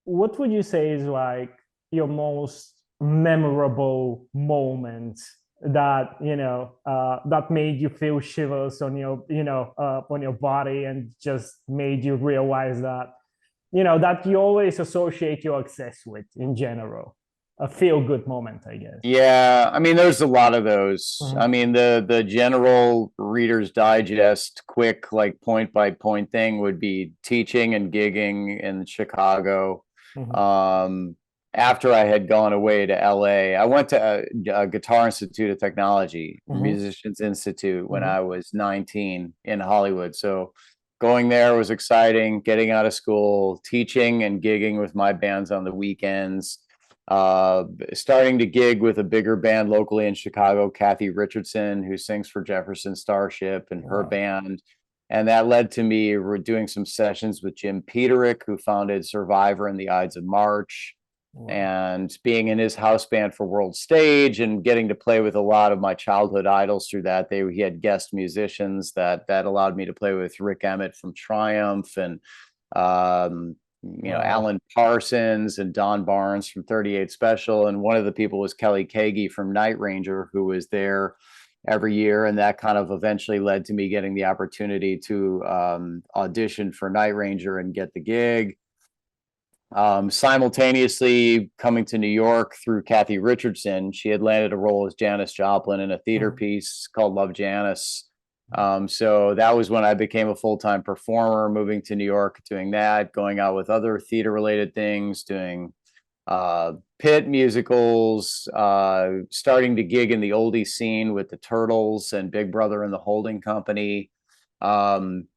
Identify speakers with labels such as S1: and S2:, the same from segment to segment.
S1: what would you say is like your most memorable moment that that made you feel shivers on your on your body and just made you realize that that you always associate your success with in general, a feel good moment, I guess.
S2: Yeah, I mean, there's a lot of those. I
S1: Mhm,
S2: mean, the general Reader's Digest, quick, like point by point thing would be teaching and gigging in Chicago.
S1: mhm,
S2: Um, After I had gone away to LA, I went to a Guitar Institute of Technology,
S1: mhm,
S2: Musicians Institute, when
S1: mhm.
S2: I was 19 in Hollywood. So going there was exciting, getting out of school, teaching and gigging with my bands on the weekends, uh, starting to gig with a bigger band locally in Chicago, Kathy Richardson, who sings for Jefferson Starship and her
S1: Wow.
S2: band. And that led to me doing some sessions with Jim Peterick, who founded Survivor and the Ides of March,
S1: Wow.
S2: and being in his house band for World Stage and getting to play with a lot of my childhood idols through that. He had guest musicians that allowed me to play with Rick Emmett from Triumph, and um,
S1: Wow.
S2: Alan Parsons and Don Barnes from 38 Special. And one of the people was Kelly Kagi from Night Ranger, who was there every year. And that kind of eventually led to me getting the opportunity to audition for Night Ranger and get the gig. Simultaneously coming to New York through Kathy Richardson, she had landed a role as Janis Joplin in a theater
S1: Mhm.
S2: piece called Love Janis. So that was when I became a full-time performer, moving to New York, doing that, going out with other theater-related things, doing pit musicals, starting to gig in the oldie scene with the Turtles and Big Brother and the Holding Company. Um,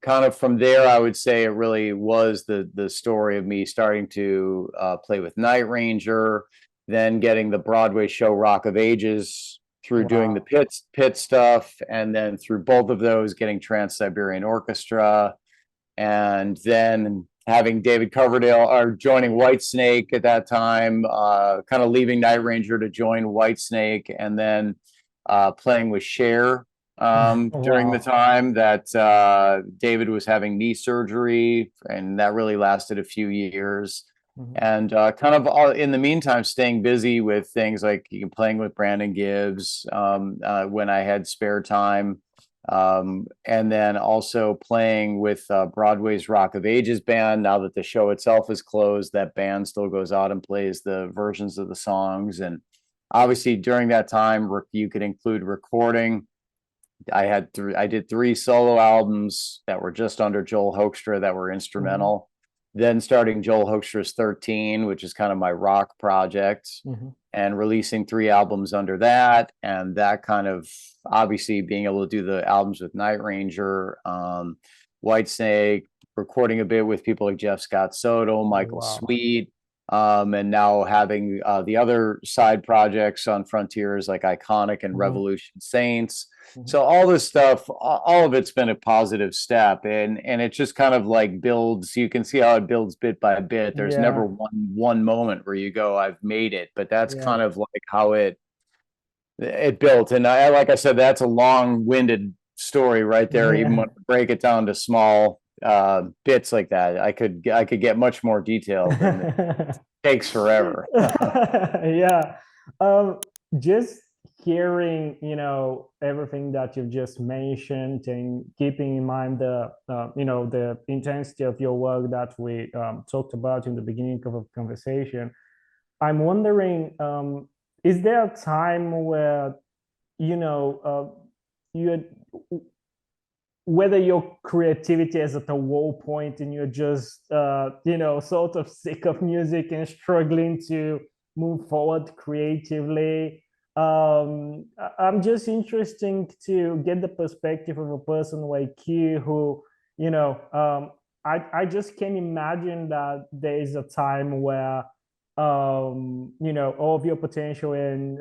S2: Kind of from there, I would say it really was the story of me starting to play with Night Ranger, then getting the Broadway show Rock of Ages through doing the
S1: Wow.
S2: pit stuff, and then through both of those getting Trans-Siberian Orchestra, and then having David Coverdale or joining Whitesnake at that time, kind of leaving Night Ranger to join Whitesnake, and then playing with Cher during the
S1: Wow.
S2: time that David was having knee surgery, and that really lasted a few years.
S1: Mhm.
S2: And kind of in the meantime, staying busy with things like playing with Brandon Gibbs when I had spare time, and then also playing with Broadway's Rock of Ages band. Now that the show itself is closed, that band still goes out and plays the versions of the songs. And obviously, during that time, you could include recording. I did three solo albums that were just under Joel Hoekstra that were
S1: Mhm.
S2: instrumental. Then starting Joel Hoekstra's 13, which is kind of my rock project,
S1: Mhm.
S2: and releasing three albums under that. And that kind of obviously being able to do the albums with Night Ranger, Whitesnake, recording a bit with people like Jeff Scott Soto, Michael
S1: Wow.
S2: Sweet, and now having the other side projects on Frontiers like Iconic and
S1: Mhm.
S2: Revolution Saints.
S1: Mhm.
S2: So all this stuff, all of it's been a positive step, and it just kind of like builds. You can see how it builds bit by bit. There's never
S1: Yeah.
S2: one moment where you go, I've made it, but that's
S1: Yeah.
S2: kind of like how it built. And like I said, that's a long-winded story right there. Even when
S1: Yeah.
S2: I break it down to small bits like that, I could get much more detailed, and it takes forever.
S1: Yeah. Um, just hearing, everything that you've just mentioned and keeping in mind the intensity of your work that we talked about in the beginning of a conversation, I'm wondering, is there a time where, you know, you had, whether your creativity is at a low point and you're just sort of sick of music and struggling to move forward creatively. I'm just interested to get the perspective of a person like you who, I just can imagine that there is a time where all of your potential and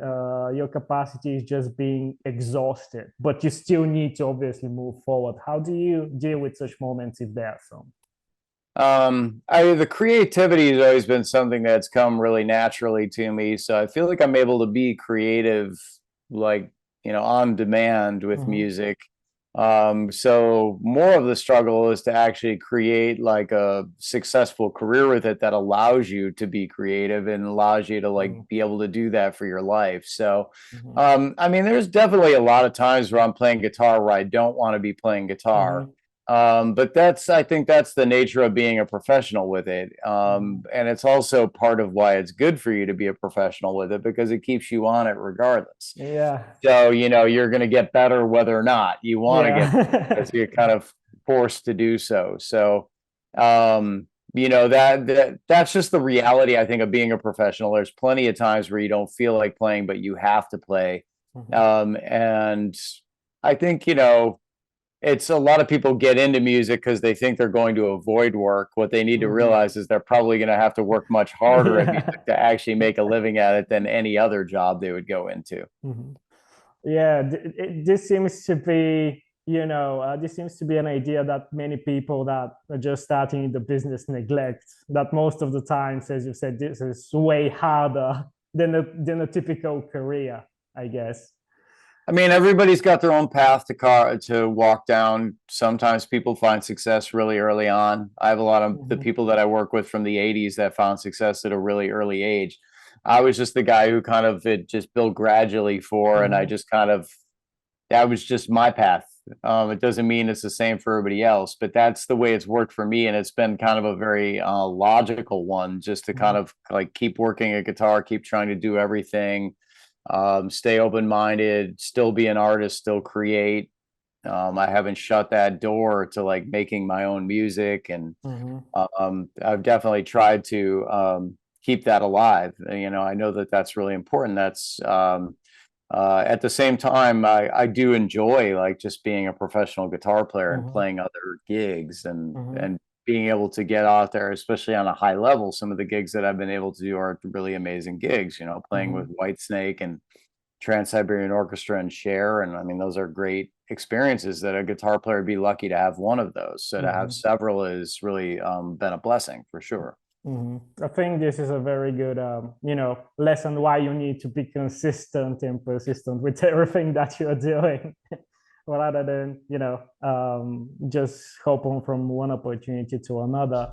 S1: your capacity is just being exhausted, but you still need to obviously move forward. How do you deal with such moments if there are some?
S2: The creativity has always been something that's come really naturally to me. So I feel like I'm able to be creative, like, on demand with
S1: Mhm.
S2: music. So more of the struggle is to actually create like a successful career with it that allows you to be creative and allows you to like be able to do that for your life. So, I mean, there's definitely a lot of times where I'm playing guitar where I don't want to be playing guitar. But I think that's the nature of being a professional with it. And it's also part of why it's good for you to be a professional with it because it keeps you on it regardless.
S1: Yeah.
S2: So, you know, you're going to get better whether or not you want to get better because
S1: Yeah.
S2: you're kind of forced to do so. So, you know, that's just the reality, I think, of being a professional. There's plenty of times where you don't feel like playing, but you have to play. And I think, you know, it's a lot of people get into music because they think they're going to avoid work. What they need to realize is they're probably going to have to work much harder at music to actually make a living at it than any other job they would go into.
S1: Yeah, this seems to be, you know, this seems to be an idea that many people that are just starting the business neglect. That most of the times, as you said, this is way harder than a typical career, I guess.
S2: I mean, everybody's got their own path to walk down. Sometimes people find success really early on. I have a lot of the people that I work with from the 80s that found success at a really early age. I was just the guy who kind of it just built gradually for, and I just kind of that was just my path. It doesn't mean it's the same for everybody else, but that's the way it's worked for me, and it's been kind of a very logical one, just to kind of like keep working a guitar, keep trying to do everything, stay open-minded, still be an artist, still create. I haven't shut that door to like making my own music, and I've definitely tried to keep that alive. You know, I know that that's really important. That's at the same time, I do enjoy like just being a professional guitar player and playing other gigs and being able to get out there, especially on a high level. Some of the gigs that I've been able to do are really amazing gigs, you know, playing with Whitesnake and Trans-Siberian Orchestra and Cher. And I mean, those are great experiences that a guitar player would be lucky to have one of those. So to have several is really been a blessing for sure.
S1: I think this is a very good, you know, lesson why you need to be consistent and persistent with everything that you're doing, rather than, you know, just hop on from one opportunity to another.